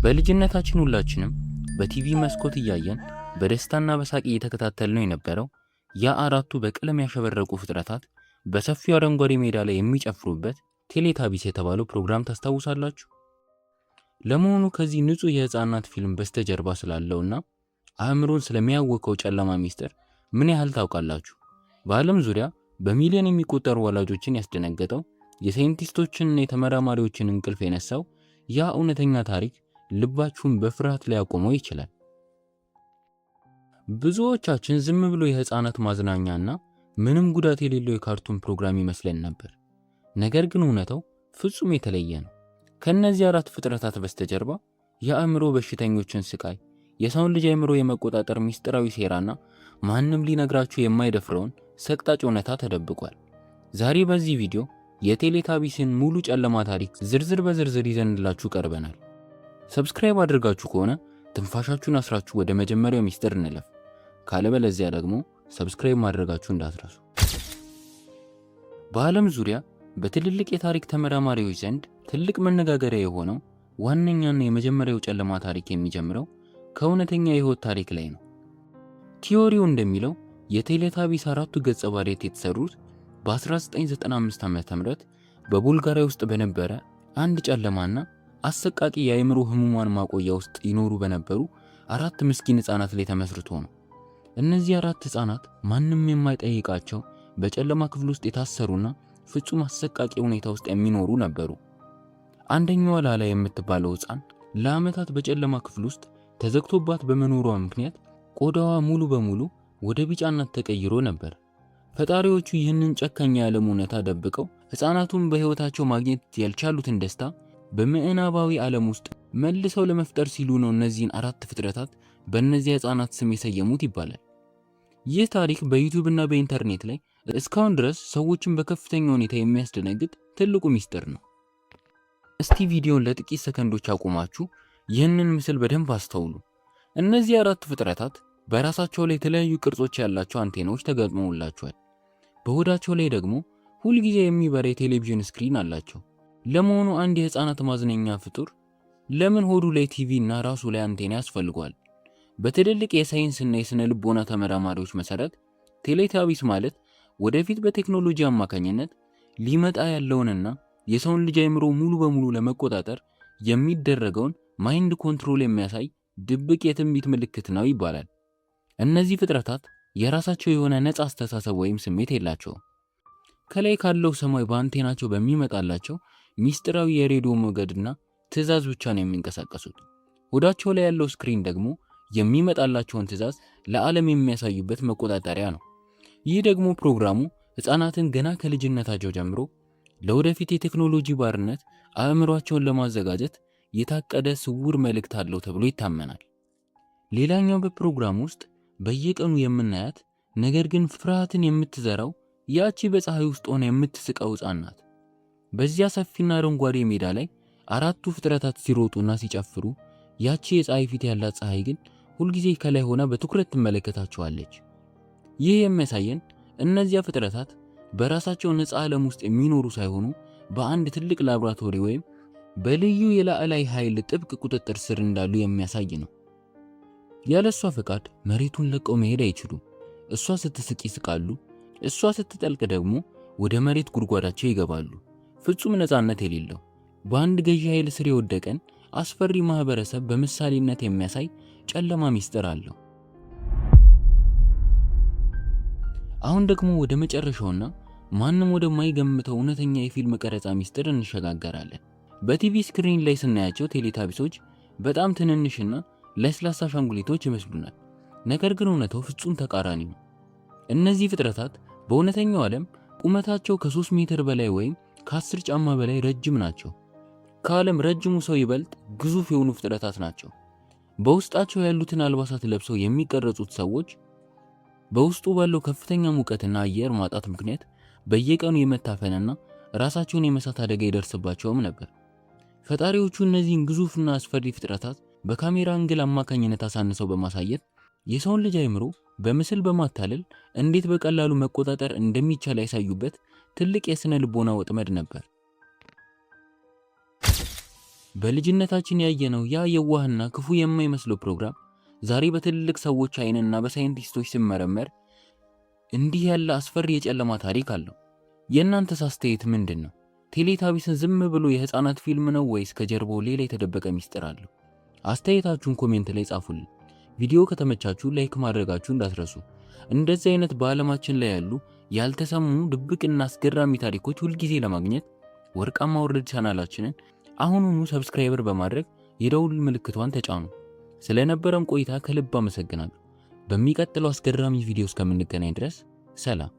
በልጅነታችን ሁላችንም በቲቪ መስኮት እያየን በደስታና በሳቅ እየተከታተልነው የነበረው ያ አራቱ በቀለም ያሸበረቁ ፍጥረታት በሰፊው አረንጓዴ ሜዳ ላይ የሚጨፍሩበት ቴሌታቢስ የተባለው ፕሮግራም ታስታውሳላችሁ? ለመሆኑ ከዚህ ንጹህ የህፃናት ፊልም በስተጀርባ ስላለውና አእምሮን ስለሚያወከው ጨለማ ሚስጥር ምን ያህል ታውቃላችሁ? በዓለም ዙሪያ በሚሊዮን የሚቆጠሩ ወላጆችን ያስደነገጠው የሳይንቲስቶችንና የተመራማሪዎችን እንቅልፍ የነሳው ያ እውነተኛ ታሪክ ልባችሁን በፍርሃት ላይ ያቆመው ይችላል። ብዙዎቻችን ዝም ብሎ የህፃናት ማዝናኛና ምንም ጉዳት የሌለው የካርቱን ፕሮግራም ይመስለን ነበር። ነገር ግን እውነታው ፍጹም የተለየ ነው። ከነዚህ አራት ፍጥረታት በስተጀርባ የአእምሮ በሽተኞችን ስቃይ፣ የሰውን ልጅ አእምሮ የመቆጣጠር ሚስጥራዊ ሴራና ማንም ሊነግራችሁ የማይደፍረውን ሰቅጣጭ እውነታ ተደብቋል። ዛሬ በዚህ ቪዲዮ የቴሌታቢስን ሙሉ ጨለማ ታሪክ ዝርዝር በዝርዝር ይዘንላችሁ ቀርበናል። ሰብስክራይብ አድርጋችሁ ከሆነ ትንፋሻችሁን አስራችሁ ወደ መጀመሪያው ሚስጥር እንለፍ። ካለበለዚያ ደግሞ ሰብስክራይብ ማድረጋችሁ እንዳትረሱ። በዓለም ዙሪያ በትልልቅ የታሪክ ተመራማሪዎች ዘንድ ትልቅ መነጋገሪያ የሆነው ዋነኛና የመጀመሪያው ጨለማ ታሪክ የሚጀምረው ከእውነተኛ የህይወት ታሪክ ላይ ነው። ቲዮሪው እንደሚለው የቴሌታቢስ አራቱ ገጸ ባህሪያት የተሰሩት በ1995 ዓ.ም በቡልጋሪያ ውስጥ በነበረ አንድ ጨለማና አሰቃቂ የአእምሮ ህሙማን ማቆያ ውስጥ ይኖሩ በነበሩ አራት ምስኪን ህፃናት ላይ ተመስርቶ ነው። እነዚህ አራት ህፃናት ማንም የማይጠይቃቸው በጨለማ ክፍል ውስጥ የታሰሩና ፍጹም አሰቃቂ ሁኔታ ውስጥ የሚኖሩ ነበሩ። አንደኛዋ ላላ የምትባለው ህፃን ለዓመታት በጨለማ ክፍል ውስጥ ተዘግቶባት በመኖሯ ምክንያት ቆዳዋ ሙሉ በሙሉ ወደ ቢጫነት ተቀይሮ ነበር። ፈጣሪዎቹ ይህንን ጨካኝ የዓለም እውነታ ደብቀው ህፃናቱን በህይወታቸው ማግኘት ያልቻሉትን ደስታ በምዕናባዊ ዓለም ውስጥ መልሰው ለመፍጠር ሲሉ ነው እነዚህን አራት ፍጥረታት በእነዚህ ህፃናት ስም የሰየሙት ይባላል። ይህ ታሪክ በዩቲዩብ እና በኢንተርኔት ላይ እስካሁን ድረስ ሰዎችን በከፍተኛ ሁኔታ የሚያስደነግጥ ትልቁ ሚስጥር ነው። እስቲ ቪዲዮን ለጥቂት ሰከንዶች አቁማችሁ ይህንን ምስል በደንብ አስተውሉ። እነዚህ አራት ፍጥረታት በራሳቸው ላይ የተለያዩ ቅርጾች ያላቸው አንቴናዎች ተገጥመውላቸዋል። በሆዳቸው ላይ ደግሞ ሁልጊዜ የሚበራ የቴሌቪዥን ስክሪን አላቸው። ለመሆኑ አንድ የህፃናት ማዝናኛ ፍጡር ለምን ሆዱ ላይ ቲቪ እና ራሱ ላይ አንቴና ያስፈልገዋል? በትልልቅ የሳይንስና የስነ ልቦና ተመራማሪዎች መሰረት ቴሌታቢስ ማለት ወደፊት በቴክኖሎጂ አማካኝነት ሊመጣ ያለውንና የሰውን ልጅ አእምሮ ሙሉ በሙሉ ለመቆጣጠር የሚደረገውን ማይንድ ኮንትሮል የሚያሳይ ድብቅ የትንቢት ምልክት ነው ይባላል። እነዚህ ፍጥረታት የራሳቸው የሆነ ነፃ አስተሳሰብ ወይም ስሜት የላቸውም። ከላይ ካለው ሰማይ በአንቴናቸው በሚመጣላቸው ሚስጥራዊ የሬዲዮ ሞገድና ትዕዛዝ ብቻ ነው የሚንቀሳቀሱት። ሆዳቸው ላይ ያለው ስክሪን ደግሞ የሚመጣላቸውን ትዕዛዝ ለዓለም የሚያሳዩበት መቆጣጠሪያ ነው። ይህ ደግሞ ፕሮግራሙ ህፃናትን ገና ከልጅነታቸው ጀምሮ ለወደፊት የቴክኖሎጂ ባርነት አእምሯቸውን ለማዘጋጀት የታቀደ ስውር መልእክት አለው ተብሎ ይታመናል። ሌላኛው በፕሮግራሙ ውስጥ በየቀኑ የምናያት ነገር ግን ፍርሃትን የምትዘራው ያቺ በፀሐይ ውስጥ ሆነ የምትስቀው ህፃን ናት። በዚያ ሰፊና አረንጓዴ ሜዳ ላይ አራቱ ፍጥረታት ሲሮጡና ሲጨፍሩ ያቺ የፀሐይ ፊት ያላት ፀሐይ ግን ሁልጊዜ ከላይ ሆና በትኩረት ትመለከታቸዋለች። ይህ የሚያሳየን እነዚያ ፍጥረታት በራሳቸው ነፃ ዓለም ውስጥ የሚኖሩ ሳይሆኑ በአንድ ትልቅ ላቦራቶሪ ወይም በልዩ የላዕላይ ኃይል ጥብቅ ቁጥጥር ስር እንዳሉ የሚያሳይ ነው። ያለሷ ፈቃድ መሬቱን ለቀው መሄድ አይችሉም። እሷ ስትስቅ ይስቃሉ፣ እሷ ስትጠልቅ ደግሞ ወደ መሬት ጉድጓዳቸው ይገባሉ። ፍጹም ነፃነት የሌለው በአንድ ገዢ ኃይል ስር የወደቀን አስፈሪ ማህበረሰብ በምሳሌነት የሚያሳይ ጨለማ ሚስጥር አለው። አሁን ደግሞ ወደ መጨረሻውና ማንም ወደማይገምተው እውነተኛ የፊልም ቀረጻ ሚስጥር እንሸጋገራለን። በቲቪ ስክሪን ላይ ስናያቸው ቴሌታቢሶች በጣም ትንንሽና ለስላሳ አሻንጉሊቶች ይመስሉናል። ነገር ግን እውነታው ፍጹም ተቃራኒ ነው። እነዚህ ፍጥረታት በእውነተኛው ዓለም ቁመታቸው ከ3 ሜትር በላይ ወይም ከ10 ጫማ በላይ ረጅም ናቸው። ከዓለም ረጅሙ ሰው ይበልጥ ግዙፍ የሆኑ ፍጥረታት ናቸው። በውስጣቸው ያሉትን አልባሳት ለብሰው የሚቀረጹት ሰዎች በውስጡ ባለው ከፍተኛ ሙቀትና አየር ማጣት ምክንያት በየቀኑ የመታፈንና ራሳቸውን የመሳት አደጋ ይደርስባቸውም ነበር። ፈጣሪዎቹ እነዚህን ግዙፍና አስፈሪ ፍጥረታት በካሜራ አንግል አማካኝነት አሳንሰው በማሳየት የሰውን ልጅ አእምሮ በምስል በማታለል እንዴት በቀላሉ መቆጣጠር እንደሚቻል ያሳዩበት ትልቅ የስነ ልቦና ወጥመድ ነበር። በልጅነታችን ያየነው ያ የዋህና ክፉ የማይመስለው ፕሮግራም ዛሬ በትልልቅ ሰዎች ዓይንና በሳይንቲስቶች ሲመረመር እንዲህ ያለ አስፈሪ የጨለማ ታሪክ አለው። የእናንተስ አስተያየት ምንድን ነው? ቴሌታቢስን ዝም ብሎ የህፃናት ፊልም ነው ወይስ ከጀርባው ሌላ የተደበቀ ሚስጥር አለው? አስተያየታችሁን ኮሜንት ላይ ጻፉልን። ቪዲዮ ከተመቻችሁ ላይክ ማድረጋችሁ እንዳትረሱ። እንደዚህ አይነት በዓለማችን ላይ ያሉ ያልተሰሙ ድብቅና አስገራሚ ታሪኮች ሁልጊዜ ለማግኘት ወርቃማ ወርልድ ቻናላችንን አሁኑኑ ሰብስክራይበር በማድረግ የደውል ምልክቷን ተጫኑ። ስለነበረን ቆይታ ከልብ አመሰግናለሁ። በሚቀጥለው አስገራሚ ቪዲዮ እስከምንገናኝ ድረስ ሰላም።